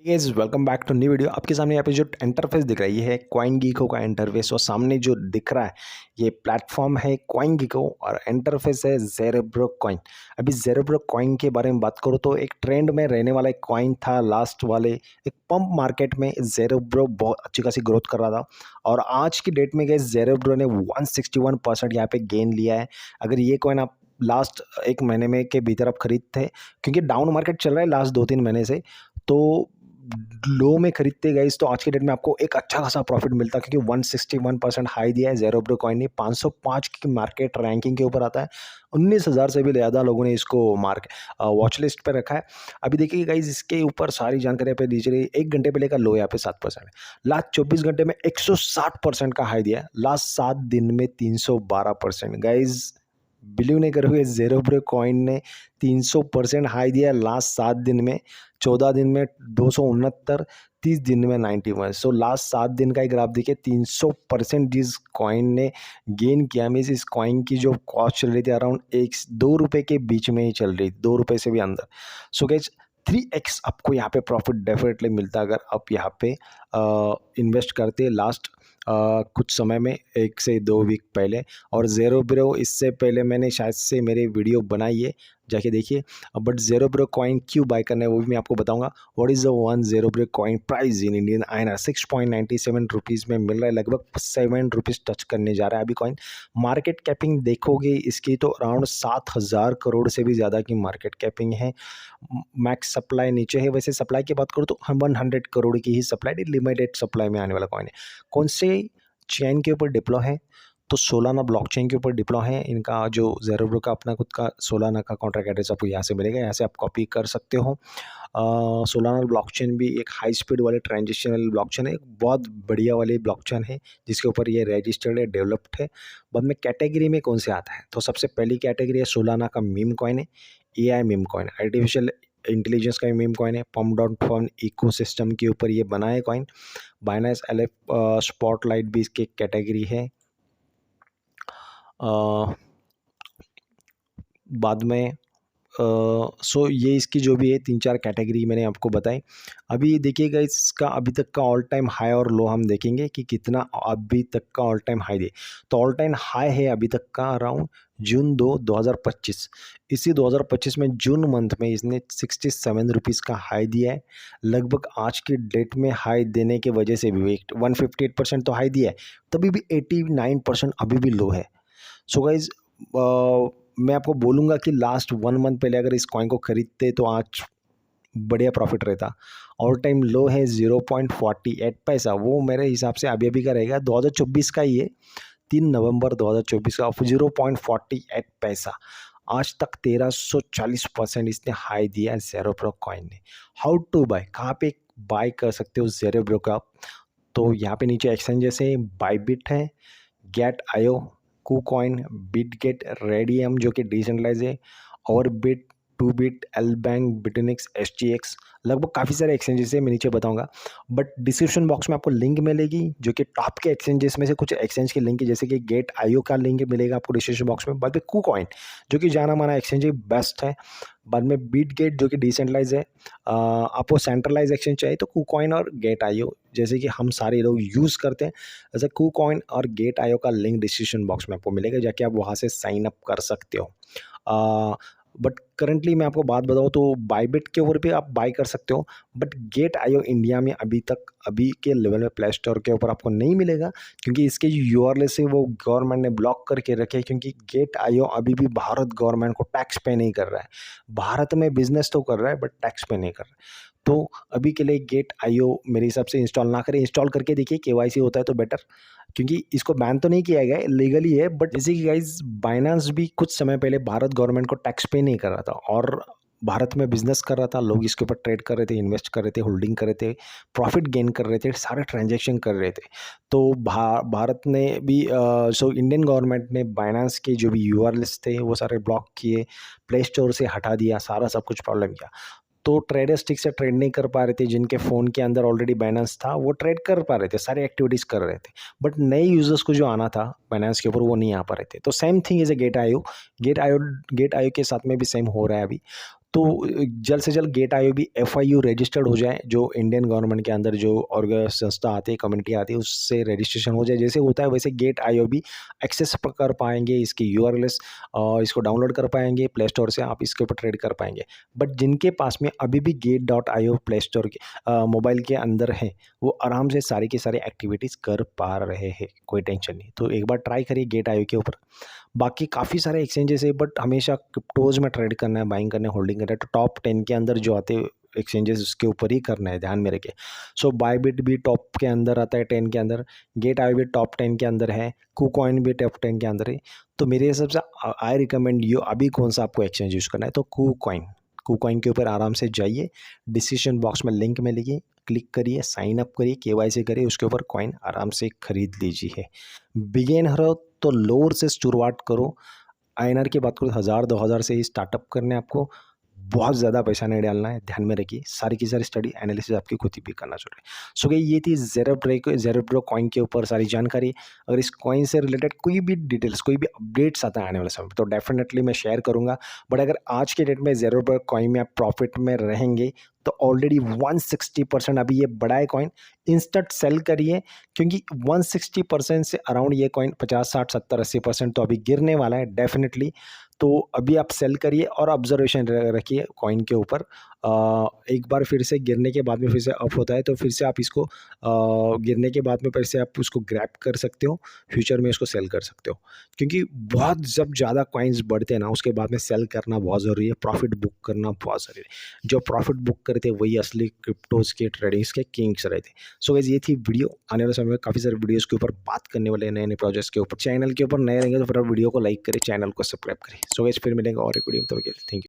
Guys welcome back to new video. आपके सामने यहाँ पे जो इंटरफेस दिख रहा है ये है कॉइन गीको का इंटरफेस और सामने जो दिख रहा है ये प्लेटफॉर्म है कॉइन गीको और इंटरफेस है ज़ेरोब्रो कॉइन। अभी ज़ेरोब्रो कॉइन के बारे में बात करूँ तो एक ट्रेंड में रहने वाला एक कॉइन था लास्ट वाले एक पंप मार्केट में ज़ेरोब्रो बहुत अच्छी खासी ग्रोथ कर रहा था और आज की डेट में गाइस ज़ेरोब्रो ने 161% यहाँ पे गेन लिया है। अगर ये कॉइन आप लास्ट एक महीने में के भीतर आप खरीदते क्योंकि डाउन मार्केट चल रहा है लास्ट 2-3 महीने से, तो लो में खरीदते गाइस तो आज के डेट में आपको एक अच्छा खासा प्रॉफिट मिलता क्योंकि 161% हाई दिया है ज़ेरोब्रो कॉइन ने। 505 की मार्केट रैंकिंग के ऊपर आता है। 19,000 से भी ज़्यादा लोगों ने इसको वॉच लिस्ट पे रखा है। अभी देखिए गाइस इसके ऊपर सारी जानकारी पे दीजिए। 1 घंटे पहले का लो यहाँ पे 7% है। लास्ट 24 घंटे में 160% का हाई दिया है। लास्ट 7 दिन में 312%। गाइस बिलीव नहीं करोगे ज़ेरोब्रो कॉइन ने 300% हाई दिया लास्ट 7 दिन में, 14 दिन में 269, 30 दिन में 91। सो लास्ट 7 दिन का एक ग्राफ देखिए 300% जिस कॉइन ने गेन किया। मीन्स इस कॉइन की जो कॉस्ट चल रही थी अराउंड 1-2 रुपये के बीच में ही चल रही, 2 रुपये से भी अंदर। सो गाइस 3x आपको यहाँ पे प्रॉफिट डेफिनेटली मिलता है अगर आप यहाँ पे इन्वेस्ट करते लास्ट कुछ समय में 1 से 2 वीक पहले। और ज़ेरोब्रो इससे पहले मैंने शायद से मेरे वीडियो बनाई है, जाके देखिए। बट ज़ेरोब्रो कॉइन क्यों बाय करना है वो भी मैं आपको बताऊंगा। व्हाट इज़ द वन ज़ेरोब्रो coin price in Indian INR 6.97 rupees में मिल रहा है, लगभग 7 रुपीज़ टच करने जा रहा है अभी कॉइन। मार्केट कैपिंग देखोगे इसकी तो अराउंड 7,000 करोड़ से भी ज़्यादा की मार्केट कैपिंग है। मैक्स सप्लाई नीचे है। वैसे सप्लाई की बात करूँ तो 100 करोड़ की ही सप्लाई, लिमिटेड सप्लाई में आने वाला कॉइन है। कौन से चेन के ऊपर डिप्लॉय है तो सोलाना ब्लॉकचेन के ऊपर डिप्लॉय है। इनका जो ज़ेरोब्रो का अपना खुद का सोलाना का कॉन्ट्रैक्ट एड्रेस आपको यहाँ से मिलेगा, यहाँ से आप कॉपी कर सकते हो। सोलाना ब्लॉकचेन भी एक हाई स्पीड वाले ट्रांजिशनल ब्लॉकचेन है, एक बहुत बढ़िया वाली ब्लॉकचेन है जिसके ऊपर ये रजिस्टर्ड है, डेवलप्ड है। बाद में कैटेगरी में कौन से आता है तो सबसे पहली कैटेगरी है सोलाना का मीम कॉइन है, AI meme coin, artificial intelligence का मीम कॉइन है। पम्प डॉट फन इकोसिस्टम के ऊपर ये बना है कॉइन। बाइनेंस LF स्पॉटलाइट भी इसकी कैटेगरी है। बाद में सो ये इसकी जो भी है 3-4 कैटेगरी मैंने आपको बताई। अभी देखिएगा इसका अभी तक का ऑल टाइम हाई और लो हम देखेंगे कि कितना अभी तक का ऑल टाइम हाई दे। तो ऑल टाइम हाई है अभी तक का अराउंड जून 2025। इसी 2025 में जून मंथ में इसने 67 रुपीज़ का हाई दिया है। लगभग आज की डेट में हाई देने की वजह से भी 158% तो हाई दिया है, तभी भी 89% अभी भी लो है। सो गाइज मैं आपको बोलूँगा कि लास्ट 1 मंथ पहले अगर इस कॉइन को खरीदते तो आज बढ़िया प्रॉफिट रहता। ऑल टाइम लो है 0.48 पैसा, वो मेरे हिसाब से अभी अभी का रहेगा, 2024 का ही है, 3 नवंबर 2024 का 0.48 पैसा। आज तक 1340% इसने हाई दिया है ज़ेरोब्रो कॉइन ने। हाउ टू बाय, कहाँ पे बाय कर सकते हो ज़ेरोब्रो का, तो यहाँ पे नीचे एक्सचेंजेस है, बायबिट है, गेट आयो, KuCoin, बिटगेट, रेडियम जो कि डिसेंट्रलाइज है, और bit, two bit, L bank, बिटनिक्स, SGX, लगभग काफ़ी सारे एक्सचेंजेस है, मैं नीचे बताऊंगा। बट डिस्क्रिप्शन बॉक्स में आपको लिंक मिलेगी जो कि टॉप के एक्सचेंजेस में से कुछ एक्सचेंज की लिंक है, जैसे कि गेट आईओ का लिंक मिलेगा आपको डिस्क्रिप्शन बॉक्स में। बाद में KuCoin जो कि जाना माना एक्सचेंज है, बेस्ट है। बाद में बिटगेट जो कि डिसेंट्रलाइज है। आपको सेंट्रलाइज एक्सचेंज चाहिए तो KuCoin और गेट आईओ जैसे कि हम सारे लोग यूज़ करते हैं, जैसे KuCoin और गेट आईओ का लिंक डिस्क्रिप्शन बॉक्स में आपको मिलेगा, जाके आप वहाँ से साइन अप कर सकते हो। बट करंटली मैं आपको बात बताऊँ तो बायबिट के ऊपर भी आप बाय कर सकते हो, बट गेट आईओ इंडिया में अभी तक अभी के लेवल में प्ले स्टोर के ऊपर आपको नहीं मिलेगा क्योंकि इसके जो URL से वो गवर्नमेंट ने ब्लॉक करके रखे हैं, क्योंकि गेट आईओ अभी भी भारत गवर्नमेंट को टैक्स पे नहीं कर रहा है। भारत में बिजनेस तो कर रहा है बट टैक्स पे नहीं कर रहा है। तो अभी के लिए गेट आईओ मेरे हिसाब से इंस्टॉल ना करें। इंस्टॉल करके देखिए KYC होता है तो बेटर, क्योंकि इसको बैन तो नहीं किया गया है, लीगली है। बट जैसे कि गाइज बाइनेंस भी कुछ समय पहले भारत गवर्नमेंट को टैक्स पे नहीं कर रहा था और भारत में बिजनेस कर रहा था, लोग इसके ऊपर ट्रेड कर रहे थे, इन्वेस्ट कर रहे थे, होल्डिंग कर रहे थे, प्रॉफिट गेन कर रहे थे, सारे ट्रांजैक्शन कर रहे थे। तो भारत ने भी इंडियन गवर्नमेंट ने बाइनेंस के जो भी URLs थे वो सारे ब्लॉक किए, प्ले स्टोर से हटा दिया, सारा सब कुछ प्रॉब्लम किया। तो ट्रेडर्स ठीक से ट्रेड नहीं कर पा रहे थे, जिनके फ़ोन के अंदर ऑलरेडी बाइनेंस था वो ट्रेड कर पा रहे थे, सारी एक्टिविटीज़ कर रहे थे। बट नए यूज़र्स को जो आना था बाइनेंस के ऊपर वो नहीं आ पा रहे थे। तो same thing is a gate IO के साथ में भी सेम हो रहा है अभी। तो जल्द से जल्द गेट आईओबी एफआईयू रजिस्टर्ड हो जाए, जो इंडियन गवर्नमेंट के अंदर जो संस्था आती है, कम्युनिटी आती है, उससे रजिस्ट्रेशन हो जाए। जैसे होता है वैसे गेट आईओबी एक्सेस कर पाएंगे, इसकी यूआरएलएस इसको डाउनलोड कर पाएंगे प्ले स्टोर से, आप इसके ऊपर ट्रेड कर पाएंगे। बट जिनके पास में अभी भी गेट.io प्ले स्टोर के मोबाइल के अंदर है, वो आराम से सारी की सारी एक्टिविटीज़ कर पा रहे हैं, कोई टेंशन नहीं। तो एक बार ट्राई करिए गेट आईओ के ऊपर। बाकी काफ़ी सारे एक्सचेंजेस है, बट हमेशा क्रिप्टोज में ट्रेड करना है, बाइंग करना है, होल्डिंग करना है, तो टॉप 10 के अंदर जो आते हैं एक्सचेंजेस उसके ऊपर ही करना है, ध्यान में रखिए। सो बायबिट भी टॉप के अंदर आता है 10 के अंदर, गेट आई भी टॉप 10 के अंदर है, KuCoin भी टॉप 10 के अंदर है। तो मेरे हिसाब से आई रिकमेंड यू, अभी कौन सा आपको एक्सचेंज यूज़ करना है तो KuCoin के ऊपर आराम से जाइए, डिस्क्रिप्शन बॉक्स में लिंक मिलेगी, क्लिक करिए, साइन अप करिए, केवाईसी करिए, उसके ऊपर कॉइन आराम से खरीद लीजिए। बिगिनर हो तो लोअर से शुरुआत करो। आईएनआर की बात करो, 1000-2000 से ही स्टार्टअप करने आपको, बहुत ज़्यादा पैसा नहीं डालना है, ध्यान में रखिए। सारी की सारी स्टडी एनालिसिस आपकी खुद ही भी करना चाहिए। सो गई ये थी ज़ेरोब्रो कॉइन के ऊपर सारी जानकारी। अगर इस कॉइन से रिलेटेड कोई भी डिटेल्स, कोई भी अपडेट्स आता है आने वाले समय में, तो डेफिनेटली मैं शेयर करूँगा। बट अगर आज के डेट में ज़ेरोब्रो कॉइन में आप प्रॉफिट में रहेंगे, तो ऑलरेडी 160% अभी ये बड़ा है कॉइन, इंस्टेंट सेल करिए, क्योंकि 160% से अराउंड ये कॉइन 50-60-70-80% तो अभी गिरने वाला है डेफिनेटली। तो अभी आप सेल करिए और ऑब्जर्वेशन रखिए कॉइन के ऊपर। एक बार फिर से गिरने के बाद में फिर से अप होता है, तो फिर से आप इसको गिरने के बाद में फिर से आप उसको ग्रैब कर सकते हो, फ्यूचर में इसको सेल कर सकते हो। क्योंकि बहुत जब ज़्यादा कॉइन्स बढ़ते हैं ना, उसके बाद में सेल करना बहुत ज़रूरी है, प्रॉफिट बुक करना बहुत ज़रूरी है। जो प्रॉफिट बुक करते वही असली क्रिप्टोज के ट्रेडिंग्स के किंग्स रहते। सो गाइस ये थी वीडियो। आने वाले समय में काफ़ी सारे वीडियोस के ऊपर बात करने वाले हैं, नए नए प्रोजेक्ट्स के ऊपर। चैनल के ऊपर नए रहेंगे तो फटाफट वीडियो को लाइक करें, चैनल को सब्सक्राइब करें। सो गाइस फिर मिलेंगे और एक वीडियो में, तब तक के लिए थैंक यू।